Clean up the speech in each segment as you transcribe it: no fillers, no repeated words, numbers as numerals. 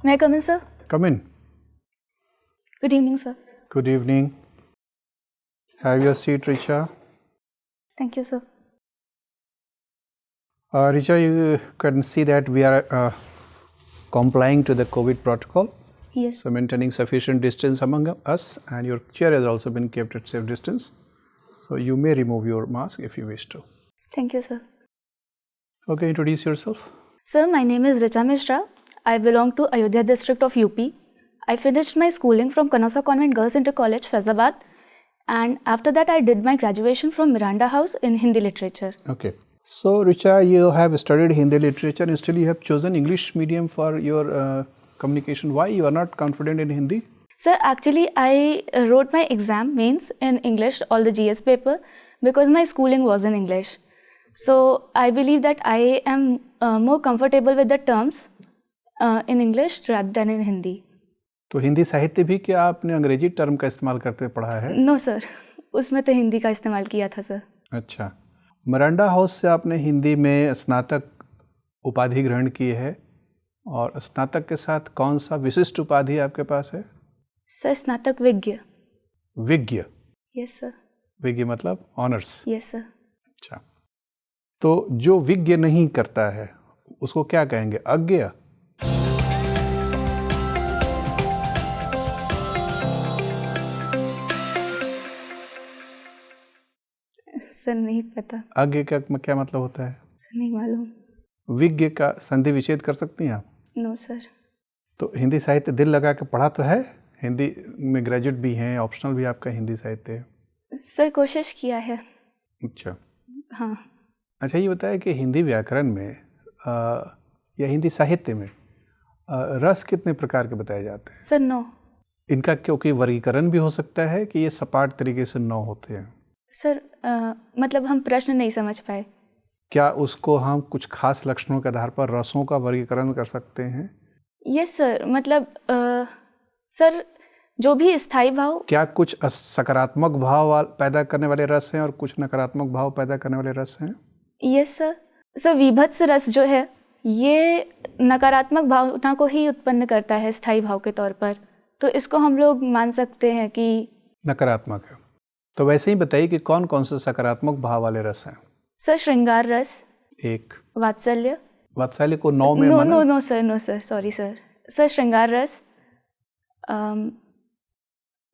May I come in, sir? Come in. Good evening, sir. Good evening. Have your seat, Richa. Thank you, sir. Richa, you can see that we are complying to the COVID protocol. Yes. So maintaining sufficient distance among us, and your chair has also been kept at safe distance. So you may remove your mask if you wish to. Thank you, sir. Okay, introduce yourself. Sir, my name is Richa Mishra. I belong to Ayodhya district of UP. I finished my schooling from Kanausa Convent Girls Inter College, Faizabad. And after that, I did my graduation from Miranda House in Hindi literature. Okay. So, Richa, you have studied Hindi literature and still you have chosen English medium for your communication. Why you are not confident in Hindi? Sir, actually, I wrote my exam mains in English, all the GS paper, because my schooling was in English. So, I believe that I am more comfortable with the terms in English rather than in Hindi. तो हिंदी साहित्य भी क्या आपने अंग्रेजी term का इस्तेमाल करते पढ़ा है? नो सर, उसमें तो हिंदी का इस्तेमाल किया था सर. अच्छा, मिरांडा हाउस से आपने हिंदी में स्नातक उपाधि ग्रहण की है और स्नातक के साथ कौन सा विशिष्ट उपाधि आपके पास है? सर, स्नातक विज्ञ. विज्ञ? Yes sir. विज्ञ मतलब ऑनर्स? Yes sir. अच्छा, तो जो विज्ञ नहीं करता है उसको क्या कहेंगे? अज्ञ? सर नहीं पता. अज्ञ का क्या मतलब होता है? सर नहीं मालूम. विज्ञ का संधि विच्छेद कर सकती हैं आप? No sir. तो हिंदी साहित्य दिल लगा के पढ़ा तो है? हिंदी में ग्रेजुएट भी हैं, ऑप्शनल भी आपका हिंदी साहित्य है? सर कोशिश किया है. अच्छा. हाँ. अच्छा, ये बताया कि हिंदी व्याकरण में या हिंदी साहित्य में रस कितने प्रकार के बताए जाते हैं? सर 9. इनका क्योंकि वर्गीकरण भी हो सकता है कि ये सपाट तरीके से 9 होते हैं? सर मतलब हम प्रश्न नहीं समझ पाए. क्या उसको हम कुछ खास लक्षणों के आधार पर रसों का वर्गीकरण कर सकते हैं? यस सर, मतलब सर जो भी स्थायी भाव. क्या कुछ सकारात्मक भाव पैदा करने वाले रस हैं और कुछ नकारात्मक भाव पैदा करने वाले रस हैं? Yes sir. सर विभत्स रस जो है ये नकारात्मक भावना को ही उत्पन्न करता है स्थायी भाव के तौर पर, तो इसको हम लोग मान सकते हैं कि नकारात्मक है. तो वैसे ही बताइए कि कौन कौन से सकारात्मक भाव वाले रस हैं? सर श्रृंगार रस. एक. वात्सल्य. वात्सल्य को 9 में no sir, sorry sir. Sir श्रृंगार रस.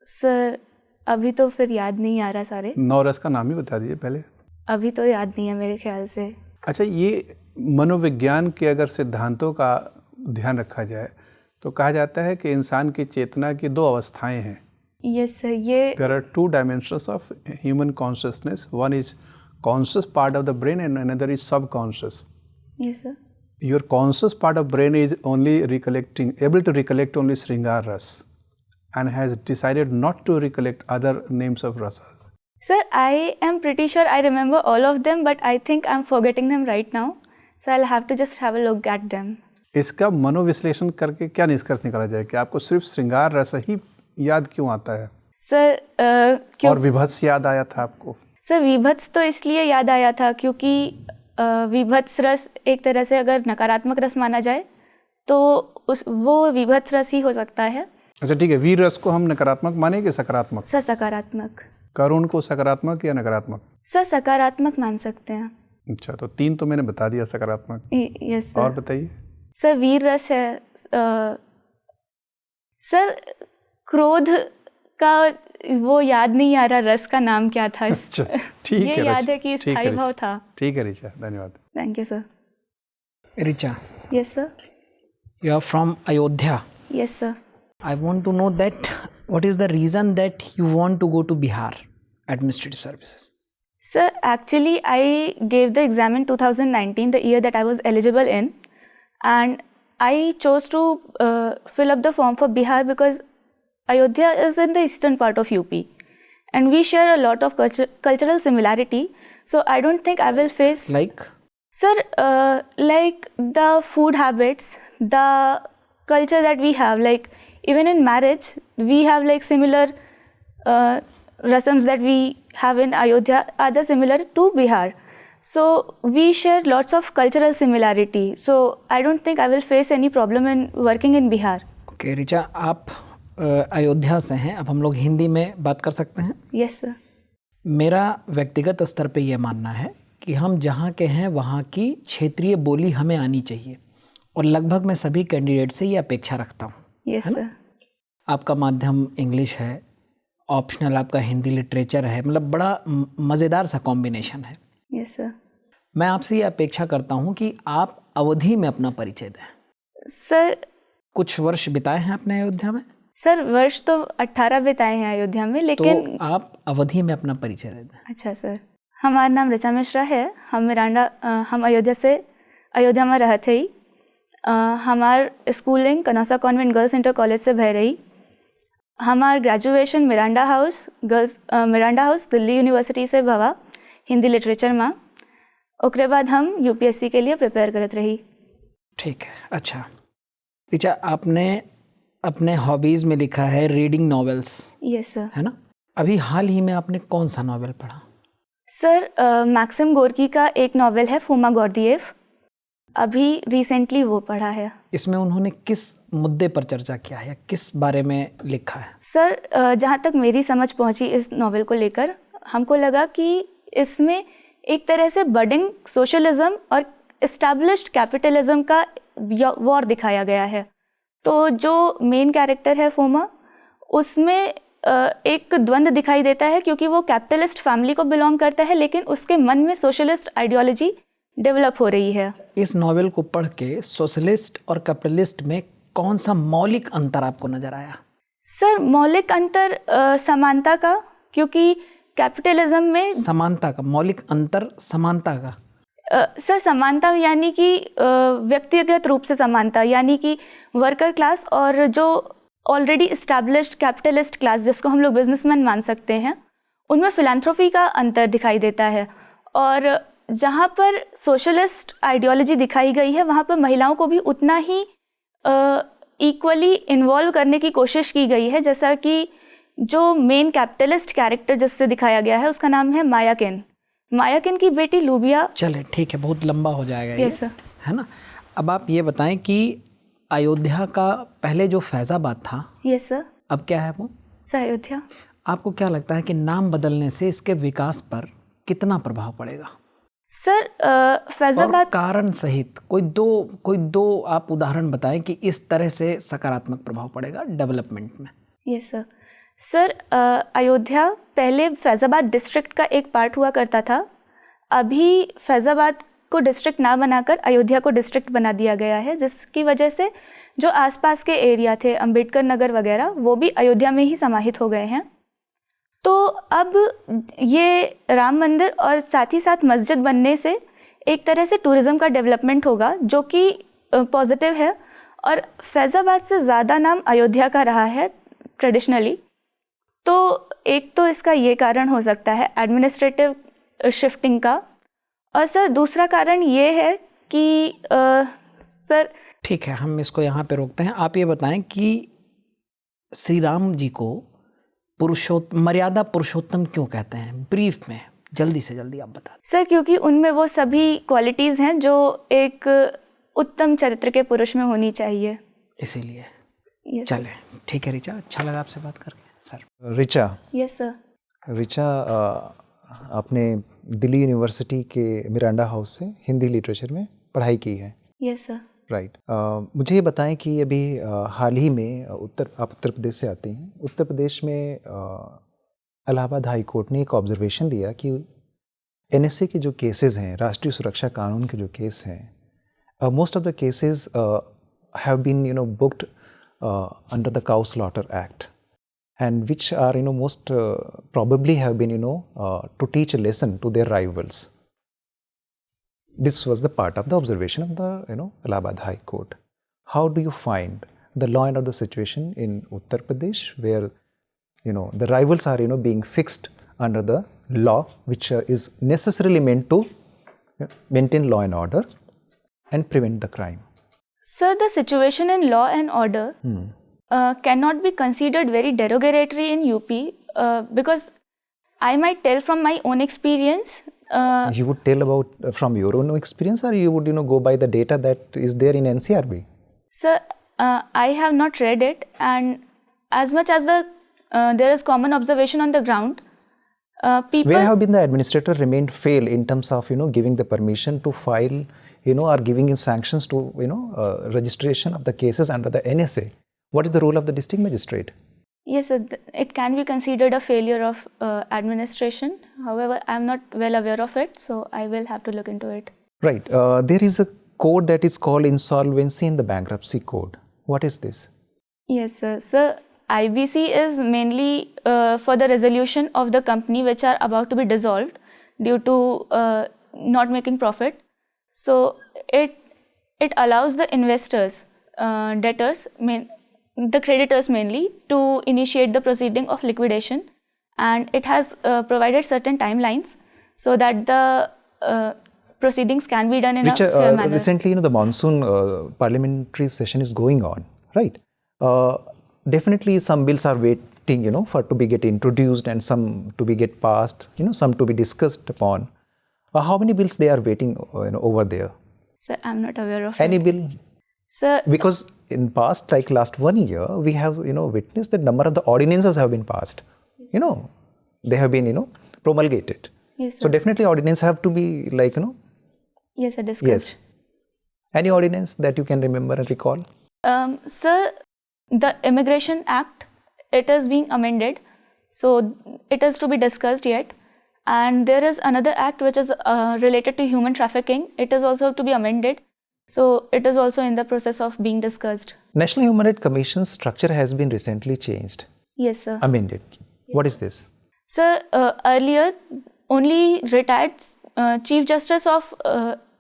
सर अभी तो फिर याद नहीं आ रहा सारे. 9 रस का नाम ही बता दीजिए पहले. अभी तो याद नहीं है मेरे ख्याल से. अच्छा, ये मनोविज्ञान के अगर सिद्धांतों का ध्यान रखा जाए तो कहा जाता है कि इंसान की चेतना की 2 अवस्थाएं हैं. Yes sir. ये there are 2 dimensions of human consciousness. One is conscious part of the brain and another is subconscious. Yes sir. Your conscious part of brain is only able to recollect only Sringar Ras and has decided not to recollect other names of rasas. Sir, I am pretty sure I remember all of them, but I think I'm forgetting them right now. So I'll have to just have a look at them. इसका मनोविश्लेषण करके क्या निष्कर्ष निकाला जाए कि आपको सिर्फ श्रृंगार रस ही याद क्यों आता है? सर क्यों? और विभत्स याद आया था आपको? सर विभत्स तो इसलिए याद आया था क्योंकि विभत्स रस एक तरह से अगर नकारात्मक रस माना जाए तो वो विभत्स रस ही हो सकता है. अच्छा ठीक है, वीर रस को हम नकारात्मक माने कि सकारात्मक? सर सकारात्मक. करुण को सकारात्मक या नकारात्मक? सर सकारात्मक मान सकते हैं. अच्छा, तो 3 तो मैंने बता दिया सकारात्मक. Yes sir. और बताइए. सर वीर रस है. सर क्रोध का वो याद नहीं आ रहा रस का नाम क्या था. अच्छा ठीक है. ये याद है कि स्थायी भाव था. ठीक है रिचा, धन्यवाद. Thank you sir. Richa, yes sir. you are from Ayodhya. Yes sir. I want to know that what is the reason that you want to go to Bihar Administrative Services? Sir, actually I gave the exam in 2019, the year that I was eligible in, and I chose to fill up the form for Bihar because Ayodhya is in the eastern part of UP and we share a lot of cultural similarity, so I don't think I will face... Like? Sir, like the food habits, the culture that we have, like even in marriage we have like similar rasams that we have in Ayodhya are similar to Bihar. So we share lots of cultural similarity. So I don't think I will face any problem in working in Bihar. Okay Richa, आप अयोध्या से हैं, अब हम लोग हिंदी में बात कर सकते हैं? Yes sir. मेरा व्यक्तिगत स्तर पे ये मानना है कि हम जहाँ के हैं वहाँ की क्षेत्रीय बोली हमें आनी चाहिए, और लगभग मैं सभी कैंडिडेट से ये अपेक्षा रखता हूँ। Yes sir. आपका माध्यम इंग्लिश है, ऑप्शनल आपका हिंदी लिटरेचर है, मतलब बड़ा मज़ेदार सा कॉम्बिनेशन है। Yes sir. मैं आपसे ये अपेक्षा करता हूँ कि आप अवधि में अपना परिचय दें। सर कुछ वर्ष बिताए हैं आपने अयोध्या में? सर वर्ष तो 18 बिताए हैं अयोध्या में, लेकिन तो आप अवधि में अपना परिचय दे दें। अच्छा सर, हमारा नाम ऋचा मिश्रा है। हम हम अयोध्या में रहते ही। हमार schooling Canossa Convent Girls Inter College से भय रही। हमार graduation Miranda House Delhi University से भवा हिंदी लिटरेचर में। ओकरे बाद हम यूपीएससी के लिए प्रिपेयर करत रही। ठीक है, अच्छा ऋचा, आपने अपने हॉबीज़ में लिखा है रीडिंग नॉवेल्स। Yes sir. है ना? अभी हाल ही में आपने कौन सा नॉवेल पढ़ा? सर मैक्सिम गोर्की का एक नॉवेल है फोमा गॉर्दिएव, अभी रिसेंटली वो पढ़ा है। इसमें उन्होंने किस मुद्दे पर चर्चा किया है, किस बारे में लिखा है? सर जहाँ तक मेरी समझ पहुँची इस नॉवेल को लेकर, हमको लगा कि इसमें एक तरह से बडिंग सोशलिज्म और इस्टेब्लिश्ड कैपिटलिज्म का वॉर दिखाया गया है। तो जो मेन कैरेक्टर है फोमा, उसमें एक द्वंद्व दिखाई देता है, क्योंकि वो कैपिटलिस्ट फैमिली को बिलोंग करता है, लेकिन उसके मन में सोशलिस्ट आइडियोलॉजी डेवलप हो रही है। इस नॉवेल को पढ़ के सोशलिस्ट और कैपिटलिस्ट में कौन सा मौलिक अंतर आपको नजर आया? सर मौलिक अंतर समानता का, क्योंकि कैपिटलिज्म में समानता का मौलिक अंतर, समानता का सर समानता यानी कि व्यक्तिगत रूप से समानता, यानी कि वर्कर क्लास और जो ऑलरेडी इस्टेब्लिश्ड कैपिटलिस्ट क्लास, जिसको हम लोग बिजनेसमैन मान सकते हैं, उनमें फिलैंथ्रोपी का अंतर दिखाई देता है। और जहाँ पर सोशलिस्ट आइडियोलॉजी दिखाई गई है, वहाँ पर महिलाओं को भी उतना ही इक्वली इन्वॉल्व करने की कोशिश की गई है, जैसा कि जो मेन कैपिटलिस्ट कैरेक्टर जिससे दिखाया गया है उसका नाम है मायाकिन की बेटी लूबिया। चले ठीक है, बहुत लंबा हो जाएगा ये, सर। है ना? अब आप ये बताएं कि अयोध्या का पहले जो फैज़ाबाद था, यस सर, अब क्या है वो? सर अयोध्या। आपको क्या लगता है कि नाम बदलने से इसके विकास पर कितना प्रभाव पड़ेगा? सर फैज़ाबाद कारण सहित कोई दो आप उदाहरण बताएं कि इस तरह से सकारात्मक प्रभाव पड़ेगा डेवलपमेंट में। Yes sir. सर अयोध्या पहले फैज़ाबाद डिस्ट्रिक्ट का एक पार्ट हुआ करता था। अभी फैज़ाबाद को डिस्ट्रिक्ट ना बनाकर अयोध्या को डिस्ट्रिक्ट बना दिया गया है, जिसकी वजह से जो आसपास के एरिया थे, अंबेडकर नगर वगैरह, वो भी अयोध्या में ही समाहित हो गए हैं। तो अब ये राम मंदिर और साथ ही साथ मस्जिद बनने से एक तरह से टूरिज़्म का डेवलपमेंट होगा, जो कि पॉजिटिव है। और फैज़ाबाद से ज़्यादा नाम अयोध्या का रहा है ट्रेडिशनली। तो एक तो इसका ये कारण हो सकता है एडमिनिस्ट्रेटिव शिफ्टिंग का, और सर दूसरा कारण ये है कि सर ठीक है, हम इसको यहाँ पे रोकते हैं। आप ये बताएं कि श्री राम जी को मर्यादा पुरुषोत्तम क्यों कहते हैं? ब्रीफ में जल्दी से जल्दी आप बता। सर क्योंकि उनमें वो सभी क्वालिटीज़ हैं जो एक उत्तम चरित्र के पुरुष में होनी चाहिए, इसीलिए। yes. चले ठीक है ऋचा, अच्छा लगा आपसे बात करके sir. Richa, yes sir. Richa आपने दिल्ली यूनिवर्सिटी के मिरांडा हाउस से हिंदी लिटरेचर में पढ़ाई की है। Yes sir. राइट। मुझे ये बताएं कि अभी हाल ही में आप उत्तर प्रदेश से आते हैं। उत्तर प्रदेश में इलाहाबाद हाई कोर्ट ने एक ऑब्जर्वेशन दिया कि एनएसए के जो केसेस हैं, राष्ट्रीय सुरक्षा कानून के जो केस हैं, most of the cases have been booked under the cow slaughter act, and which are most probably have been to teach a lesson to their rivals. This was the part of the observation of the Allahabad High Court. How do you find the law and order situation in Uttar Pradesh, where the rivals are being fixed under the law, which is necessarily meant to maintain law and order and prevent the crime? Sir, the situation in law and order cannot be considered very derogatory in UP, because I might tell from my own experience You would tell about from your own experience, or you would go by the data that is there in NCRB? Sir, I have not read it, and as much as there is common observation on the ground, people. Where have been the administrator remained fail in terms of giving the permission to file, or giving in sanctions to registration of the cases under the NSA? What is the role of the district magistrate? Yes, sir, it can be considered a failure of administration. However, I am not well aware of it, so I will have to look into it. Right. There is a code that is called Insolvency and the Bankruptcy Code. What is this? Yes, sir. Sir, IBC is mainly for the resolution of the company which are about to be dissolved due to not making profit. So it allows the investors, debtors, the creditors mainly, to initiate the proceeding of liquidation, and it has provided certain timelines so that the proceedings can be done in a fair manner. Recently, the monsoon parliamentary session is going on, right? Definitely some bills are waiting, for to be get introduced and some to be get passed, some to be discussed upon. How many bills they are waiting over there? Sir, I'm not aware of any it. bill. Sir, because in past, like last 1 year, we have witnessed that number of the ordinances have been passed. They have been promulgated. yes, sir. So definitely ordinance have to be like Yes, sir, discussed. yes. Any ordinance that you can remember and recall? Sir, the Immigration Act, it is being amended, so it is to be discussed yet. And there is another act which is related to human trafficking. It is also to be amended, so it is also in the process of being discussed. National Human Rights Commission structure has been recently changed, Yes, sir. amended. What is this? Sir, earlier only retired Chief Justice of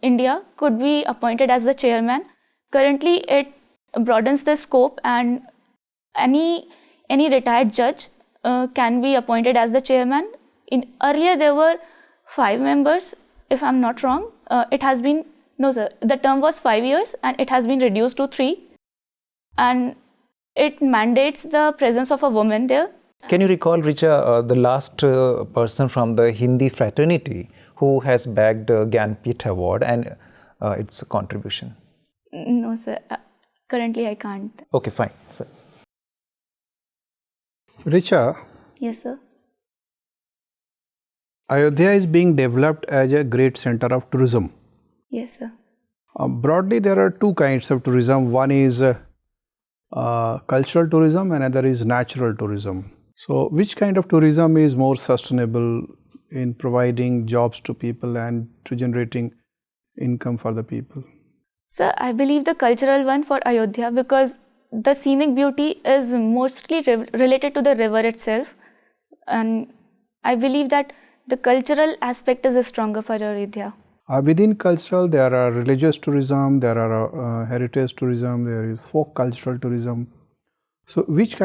India could be appointed as the chairman. Currently, it broadens the scope, and any retired judge can be appointed as the chairman. Earlier there were 5 members, if I'm not wrong. It has been, no sir, the term was 5 years and it has been reduced to 3. And it mandates the presence of a woman there. Can you recall, Richa, the last person from the Hindi fraternity who has bagged Gyanpith Award and its contribution? No sir, currently I can't. Okay, fine. Sir. Richa, Yes sir. Ayodhya is being developed as a great center of tourism. Yes sir. Broadly, there are 2 kinds of tourism. One is cultural tourism, another is natural tourism. So, which kind of tourism is more sustainable in providing jobs to people and to generating income for the people? Sir, I believe the cultural one for Ayodhya, because the scenic beauty is mostly related to the river itself, and I believe that the cultural aspect is stronger for Ayodhya. Within cultural, there are religious tourism, there are heritage tourism, there is folk cultural tourism. So, which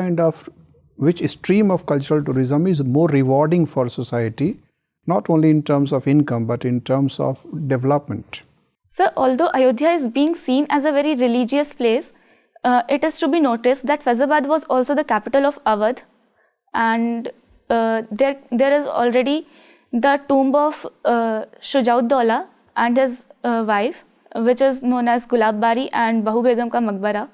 stream of cultural tourism is more rewarding for society, not only in terms of income, but in terms of development? Sir, although Ayodhya is being seen as a very religious place, it is to be noticed that Faizabad was also the capital of Awadh, and there is already the tomb of Shujaud-Dawla and his wife, which is known as Gulab Bari and Bahu Begum ka Maqbara.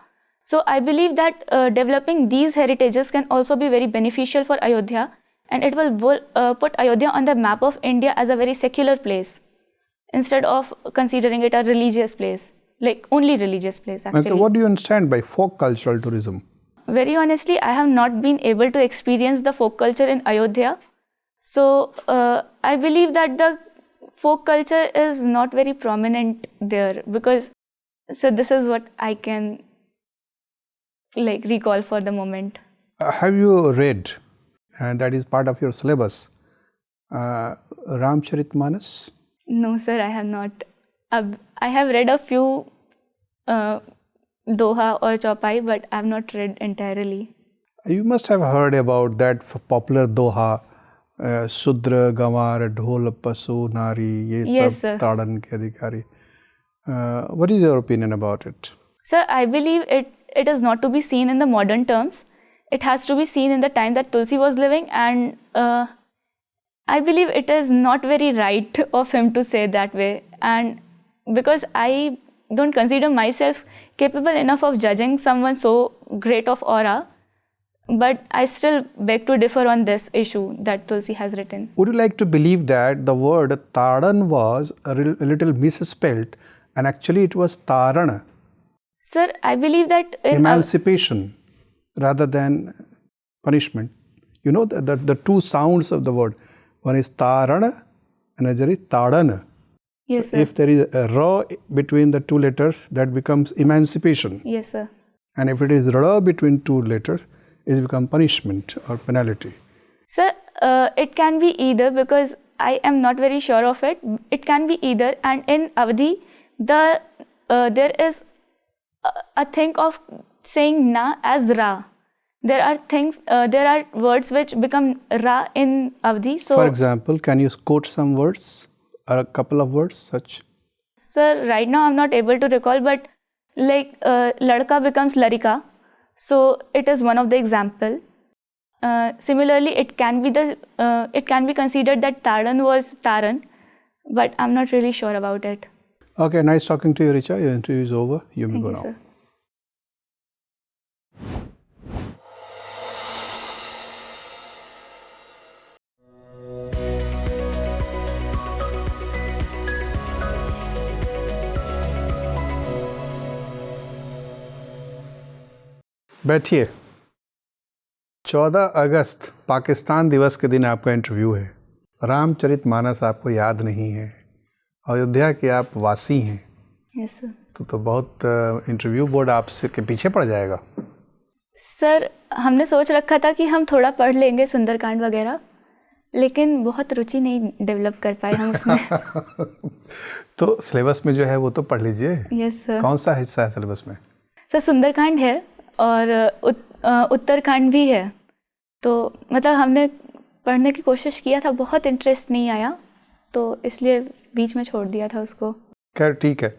So I believe that developing these heritages can also be very beneficial for Ayodhya, and it will put Ayodhya on the map of India as a very secular place, instead of considering it a religious place, like only religious place actually. Okay, what do you understand by folk cultural tourism? Very honestly, I have not been able to experience the folk culture in Ayodhya. So I believe that the folk culture is not very prominent there, because, so this is what I can recall for the moment. Have you read, and that is part of your syllabus, Ramcharitmanas? No sir, I have not. I have read a few Doha or Chaupai, but I have not read entirely. You must have heard about that popular Doha, Shudra, Gamar, Dhol, Pasu, Nari, Ye Yes, Sab sir. Tadan Ke Adhikari. What is your opinion about it? Sir, I believe it is not to be seen in the modern terms. It has to be seen in the time that Tulsi was living, and I believe it is not very right of him to say that way, and because I don't consider myself capable enough of judging someone so great of aura, but I still beg to differ on this issue that Tulsi has written. Would you like to believe that the word Taran was a little misspelled and actually it was Tarana, Sir, I believe that in emancipation rather than punishment? You know the two sounds of the word. One is Tarana and another is Tadana. yes, sir. If there is a ra between the two letters, that becomes emancipation. Yes, sir. And if it is ra between two letters, it becomes punishment or penalty. Sir, it can be either, because I am not very sure of it. It can be either, and in Awadhi, there is a thing of saying na as ra. There are words which become ra in Awadhi. So, For example, can you quote some words or a couple of words such? sir, right now I'm not able to recall, but like ladka becomes larika, so it is one of the example. Similarly, it can be considered that Taran was Taran, but I'm not really sure about it. Okay, nice talking to you, Richa. Your interview is over. You may Thank go you, now. sir. बैठिए। 14 अगस्त पाकिस्तान दिवस के दिन आपका interview है। रामचरितमानस आपको याद नहीं है, अयोध्या के आप वासी हैं, Yes, sir. तो बहुत इंटरव्यू बोर्ड आपसे के पीछे पड़ जाएगा। सर, हमने सोच रखा था कि हम थोड़ा पढ़ लेंगे सुंदरकांड वगैरह, लेकिन बहुत रुचि नहीं डेवलप कर पाए हम उसमें। तो सिलेबस में जो है वो तो पढ़ लीजिए। Yes sir. कौन सा हिस्सा है सिलेबस में? सर, सुंदरकांड है और उत्तरकांड भी है, तो मतलब हमने पढ़ने की कोशिश किया था, बहुत इंटरेस्ट नहीं आया, तो इसलिए बीच में छोड़ दिया था उसको। खैर ठीक है,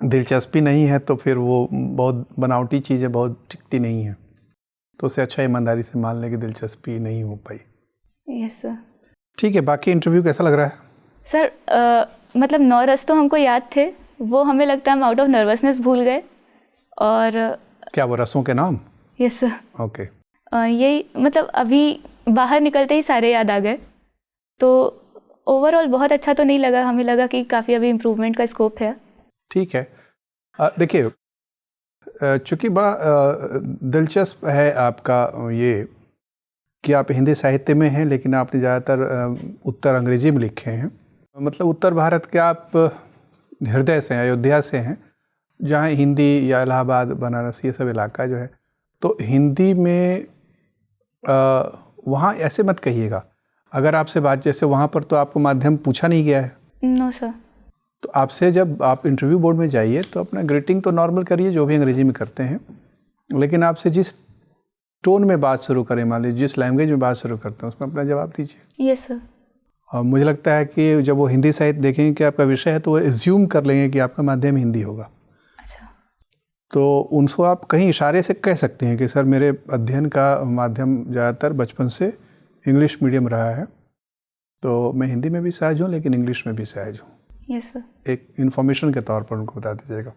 दिलचस्पी नहीं है तो फिर वो बहुत बनावटी चीज़ें बहुत टिकती नहीं है, तो उससे अच्छा ईमानदारी से मान लें कि दिलचस्पी नहीं हो पाई। Yes sir. ठीक है, बाकी इंटरव्यू कैसा लग रहा है? सर, मतलब 9 रस तो हमको याद थे, वो हमें लगता है हम आउट ऑफ नर्वसनेस भूल गए। और क्या वो रसों के नाम? Yes sir. ओके। यही मतलब अभी बाहर निकलते ही सारे याद आ गए, तो ओवरऑल बहुत अच्छा तो नहीं लगा, हमें लगा कि काफ़ी अभी इम्प्रूवमेंट का स्कोप है। ठीक है। देखिए, चूँकि बड़ा दिलचस्प है आपका ये कि आप हिंदी साहित्य में हैं, लेकिन आपने ज़्यादातर उत्तर अंग्रेजी में लिखे हैं। मतलब उत्तर भारत के आप हृदय से हैं, अयोध्या से हैं, जहाँ हिंदी या इलाहाबाद, बनारस, ये सब इलाका जो है, तो हिंदी में वहाँ ऐसे मत कहिएगा। अगर आपसे बात जैसे वहाँ पर तो आपको माध्यम पूछा नहीं गया है। No sir. तो आपसे जब आप इंटरव्यू बोर्ड में जाइए तो अपना ग्रीटिंग तो नॉर्मल करिए, जो भी अंग्रेजी में करते हैं, लेकिन आपसे जिस टोन में बात शुरू करें, मान लीजिए जिस लैंग्वेज में बात शुरू करते हैं, उसमें अपना जवाब दीजिए। Yes sir. और मुझे लगता है कि जब वो हिंदी साहित्य देखेंगे कि आपका विषय है, तो वो एज्यूम कर लेंगे कि आपका माध्यम हिंदी होगा। अच्छा। तो उनको आप कहीं इशारे से कह सकते हैं कि सर मेरे अध्ययन का माध्यम ज़्यादातर बचपन से इंग्लिश मीडियम रहा है, तो मैं हिंदी में भी सहज हूँ लेकिन इंग्लिश में भी सहज हूँ। Yes sir. एक इन्फॉर्मेशन के तौर पर उनको बता दीजिएगा।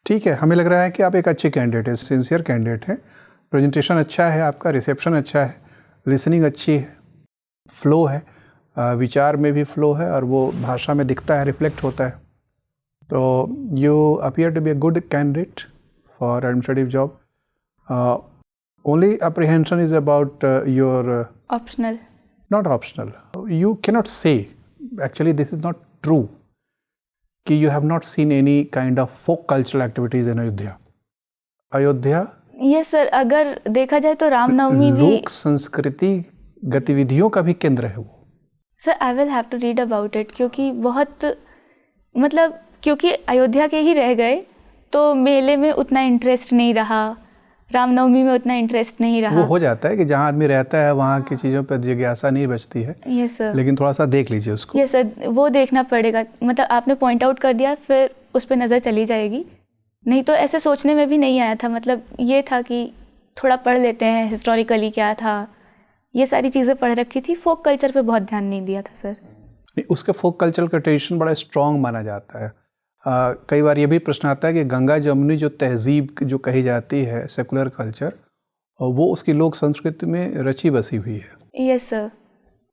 ठीक है, हमें लग रहा है कि आप एक अच्छे कैंडिडेट हैं, सिंसियर कैंडिडेट हैं। प्रेजेंटेशन अच्छा है आपका, रिसेप्शन अच्छा है, लिसनिंग अच्छी है, फ्लो है, विचार में भी फ्लो है और वो भाषा में दिखता है, रिफ्लेक्ट होता है। तो you appear to be a good candidate for administrative job. Only apprehension is about your optional. Not optional, you cannot say, actually this is not true कि you have not seen any kind of folk cultural activities in Ayodhya. Ayodhya, yes sir, अगर देखा जाए तो रामनवमी भी लोक संस्कृति गतिविधियों का भी केंद्र है वो। Sir, I will have to read about it, क्योंकि बहुत मतलब क्योंकि अयोध्या के ही रह गए तो मेले में उतना इंटरेस्ट नहीं रहा, रामनवमी में उतना इंटरेस्ट नहीं रहा। वो हो जाता है कि जहाँ आदमी रहता है वहाँ की चीज़ों पर जिज्ञासा नहीं बचती है। Yes sir. लेकिन थोड़ा सा देख लीजिए उसको। यस सर, वो देखना पड़ेगा। मतलब आपने पॉइंट आउट कर दिया, फिर उस पर नज़र चली जाएगी, नहीं तो ऐसे सोचने में भी नहीं आया था। मतलब ये था कि थोड़ा पढ़ लेते हैं हिस्टोरिकली क्या था, ये सारी चीज़ें पढ़ रखी थी, फोक कल्चर पे बहुत ध्यान नहीं दिया था सर। नहीं, उसका फोक कल्चर का ट्रेडिशन बड़ा स्ट्रॉन्ग माना जाता है। कई बार ये भी प्रश्न आता है कि गंगा जमुनी जो तहजीब जो कही जाती है, सेकुलर कल्चर, वो उसकी लोक संस्कृति में रची बसी हुई है। Yes sir.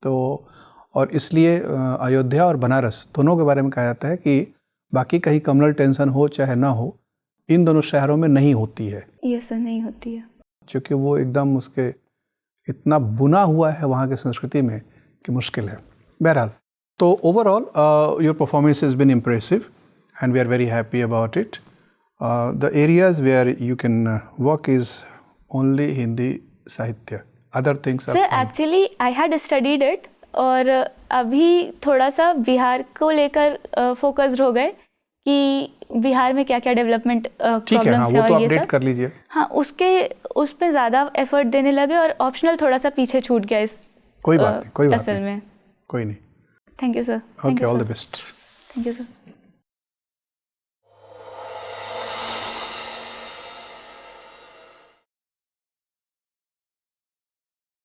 तो और इसलिए अयोध्या और बनारस दोनों के बारे में कहा जाता है कि बाकी कहीं कम्युनल टेंशन हो चाहे ना हो, इन दोनों शहरों में नहीं होती है। यस सर, नहीं होती है, क्योंकि वो एकदम उसके इतना बुना हुआ है वहाँ की संस्कृति में कि मुश्किल है। बहरहाल, तो overall your performance has been impressive and we are very happy about it. The areas where you can work is only Hindi Sahitya. Other things are Sir, fine. actually I had studied it और अभी थोड़ा सा बिहार को लेकर focused हो गए कि बिहार में क्या क्या डेवलपमेंट ठीक है, हाँ, प्रॉब्लम्स है वो तो और ये अपडेट सब। कर लीजिए। हाँ, उस पे ज़्यादा एफर्ट देने लगे और ऑप्शनल थोड़ा सा पीछे छूट गया इस कोई बात नहीं, कोई बात टसल नहीं, में। कोई नहीं। Thank you sir. Okay, all the best. Thank you sir.